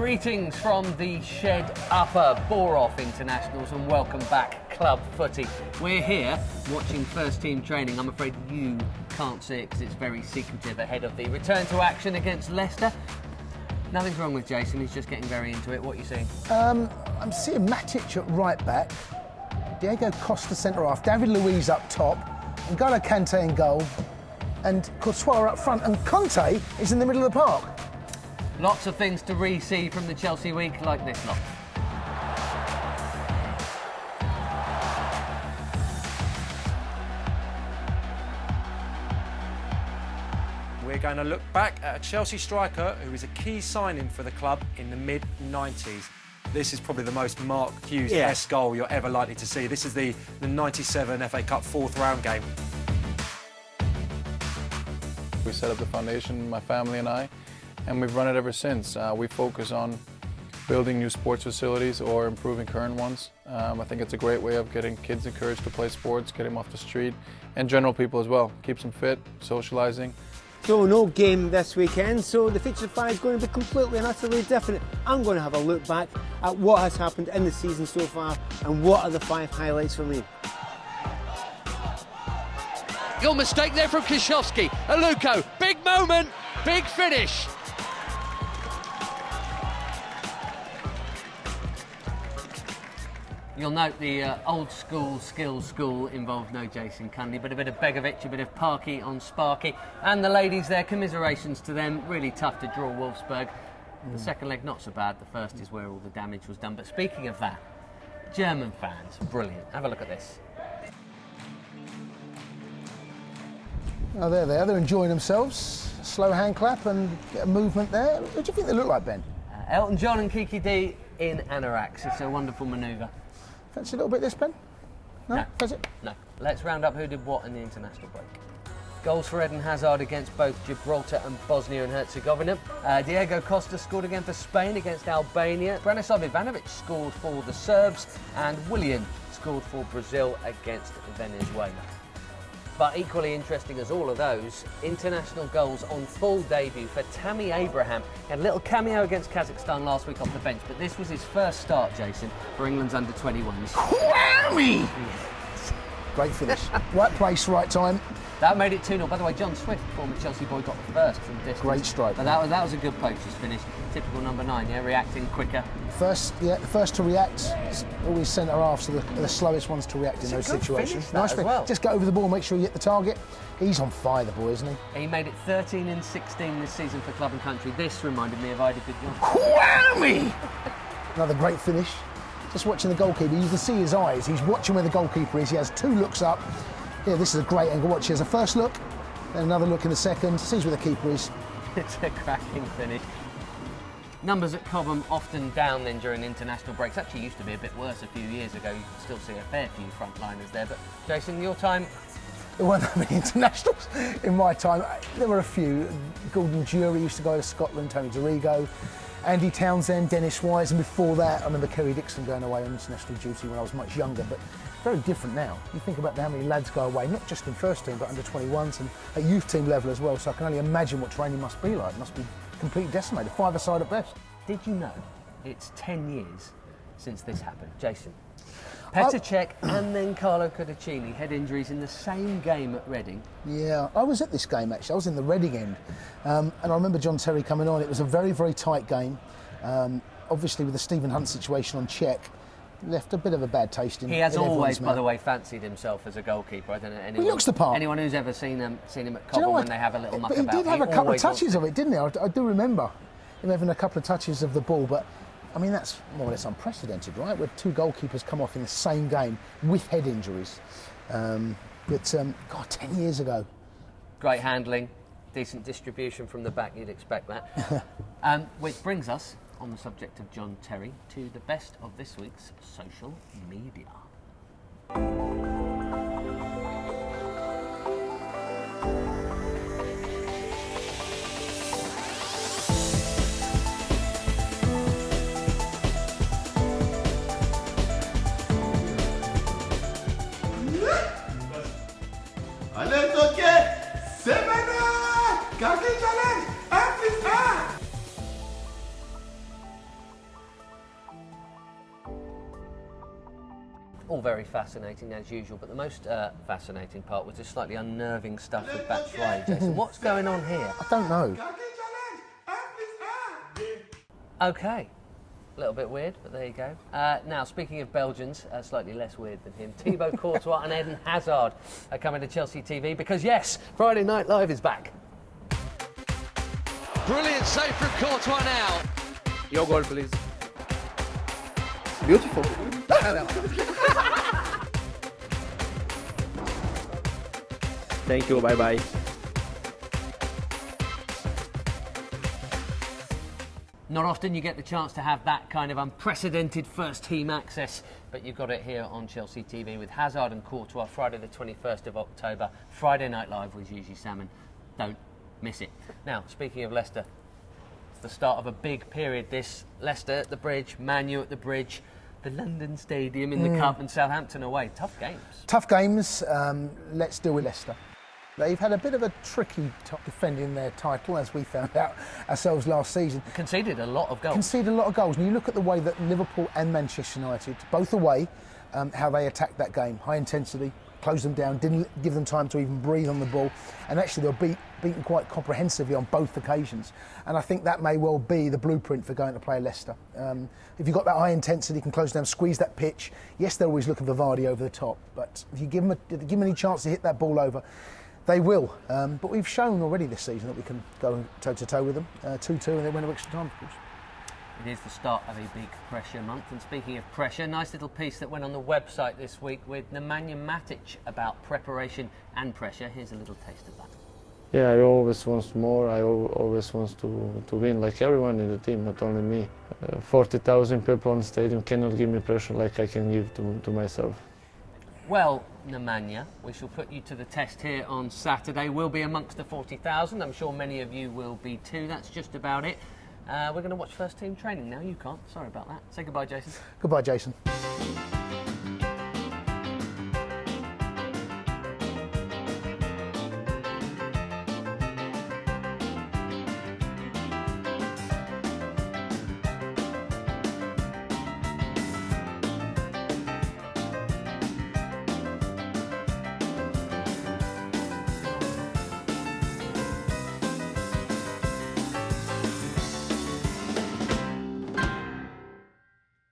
Greetings from the Shed Upper Bore-Off Internationals and welcome back Club Footy. We're here watching first team training. I'm afraid you can't see it because it's very secretive ahead of the return to action against Leicester. Nothing's wrong with Jason, he's just getting very into it. What are you seeing? I'm seeing Matic at right back, Diego Costa centre-half, David Luiz up top, N'Golo Kante in goal, and Courtois up front, and Conte is in the middle of the park. Lots of things to re-see from the Chelsea week, like this lot. We're going to look back at a Chelsea striker who was a key signing for the club in the mid-90s. This is probably the most Mark Hughes-esque goal you're ever likely to see. This is the 97 FA Cup fourth round game. We set up the foundation, my family and I, and we've run it ever since. We focus on building new sports facilities or improving current ones. I think it's a great way of getting kids encouraged to play sports, get them off the street, and general people as well. Keeps them fit, socialising. So no game this weekend, so the feature 5 is going to be completely and utterly different. I'm going to have a look back at what has happened in the season so far and what are the 5 highlights for me. Your mistake there from Kishowski. Aluko, big moment, big finish. You'll note the old school skills school involved no Jason Cundy, but a bit of Begovic, a bit of Parky on Sparky. And the ladies there, commiserations to them. Really tough to draw Wolfsburg. The second leg, not so bad. The first is where all the damage was done. But speaking of that, German fans, brilliant. Have a look at this. Oh, there they are. They're enjoying themselves. Slow hand clap and get a movement there. What do you think they look like, Ben? Elton John and Kiki D in anoraks. It's a wonderful manoeuvre. Fancy a little bit this, Ben? No? Does it? No. Let's round up who did what in the international break. Goals for Eden Hazard against both Gibraltar and Bosnia and Herzegovina. Diego Costa scored again for Spain against Albania. Branislav Ivanovic scored for the Serbs. And Willian scored for Brazil against Venezuela. But equally interesting as all of those, international goals on full debut for Tammy Abraham. He had a little cameo against Kazakhstan last week off the bench, but this was his first start, Jason, for England's under-21s. Whammy! Great finish. Right place, right time. That made it 2-0. By the way, John Swift, former Chelsea boy, got the first from distance. Great strike. But that was a good poacher's finish. Typical number 9, yeah, reacting quicker. First to react. Always centre halves are the slowest ones to react in those situations. Nice finish. well. Just get over the ball, make sure you hit the target. He's on fire, the boy, isn't he? He made it 13 and 16 this season for club and country. This reminded me of Ida Goodjohn. Whammy! Another great finish. Just watching the goalkeeper, you can see his eyes. He's watching where the goalkeeper is. He has 2 looks up. Yeah, this is a great angle. Watch, he has a first look, then another look in the second. Sees where the keeper is. It's a cracking finish. Numbers at Cobham often down then during international breaks. Actually used to be a bit worse a few years ago. You could still see a fair few frontliners there. But Jason, your time? There weren't that many internationals in my time. There were a few. Gordon Jury used to go to Scotland, Tony Dorigo, Andy Townsend, Dennis Wise, and before that I remember Kerry Dixon going away on international duty when I was much younger. But very different now. You think about how many lads go away, not just in first team, but under 21s and at youth team level as well. So I can only imagine what training must be like. It must be completely decimated, 5-a-side at best. Did you know it's 10 years since this happened? Jason. Petr Cech and then Carlo Cudicini had injuries in the same game at Reading. Yeah, I was at this game actually. I was in the Reading end. And I remember John Terry coming on. It was a very, very tight game. Obviously with the Stephen Hunt situation on Cech, left a bit of a bad taste in He has always, mouth. by the way, fancied himself as a goalkeeper. I don't know anyone. He looks the part. Anyone who's ever seen him at Cobham when they have a little muck but about. He did have a couple of touches of it, didn't he? I do remember him having a couple of touches of the ball, but I mean that's more or less unprecedented, right? Where 2 goalkeepers come off in the same game with head injuries. God, 10 years ago. Great handling, decent distribution from the back. You'd expect that. Which brings us, on the subject of John Terry, to the best of this week's social media. Allez, toquer! C'est maintenant! Gardez challenge! 1+1! All very fascinating as usual, but the most fascinating part was the slightly unnerving stuff with backside. Jason, what's going on here? I don't know. Okay. A little bit weird, but there you go. Now, speaking of Belgians, slightly less weird than him, Thibaut Courtois and Eden Hazard are coming to Chelsea TV because, yes, Friday Night Live is back. Brilliant save from Courtois now. Your goal, please. Beautiful. Thank you. Bye bye. Not often you get the chance to have that kind of unprecedented first-team access, but you've got it here on Chelsea TV with Hazard and Courtois, Friday the 21st of October, Friday Night Live with Gigi Salmon. Don't miss it. Now, speaking of Leicester, it's the start of a big period, this. Leicester at the Bridge, Man U at the Bridge, the London Stadium in the Cup and Southampton away. Tough games. Tough games. Let's deal with Leicester. They've had a bit of a tricky top defending their title, as we found out ourselves last season. Conceded a lot of goals. Conceded a lot of goals. And you look at the way that Liverpool and Manchester United, both away, how they attacked that game. High intensity, closed them down, didn't give them time to even breathe on the ball. And actually they were beaten quite comprehensively on both occasions. And I think that may well be the blueprint for going to play Leicester. If you've got that high intensity, you can close down, squeeze that pitch. Yes, they're always looking for Vardy over the top. But if you give them any chance to hit that ball over, they will, but we've shown already this season that we can go toe-to-toe with them, 2-2, and they win an extra time, of course. It is the start of a big pressure month, and speaking of pressure, nice little piece that went on the website this week with Nemanja Matic about preparation and pressure. Here's a little taste of that. Yeah, I always want more. I always want to win, like everyone in the team, not only me. 40,000 people on the stadium cannot give me pressure like I can give to myself. Well, Nemanja, we shall put you to the test here on Saturday. We'll be amongst the 40,000. I'm sure many of you will be too. That's just about it. We're going to watch first team training now. You can't. Sorry about that. Say goodbye, Jason. Goodbye, Jason.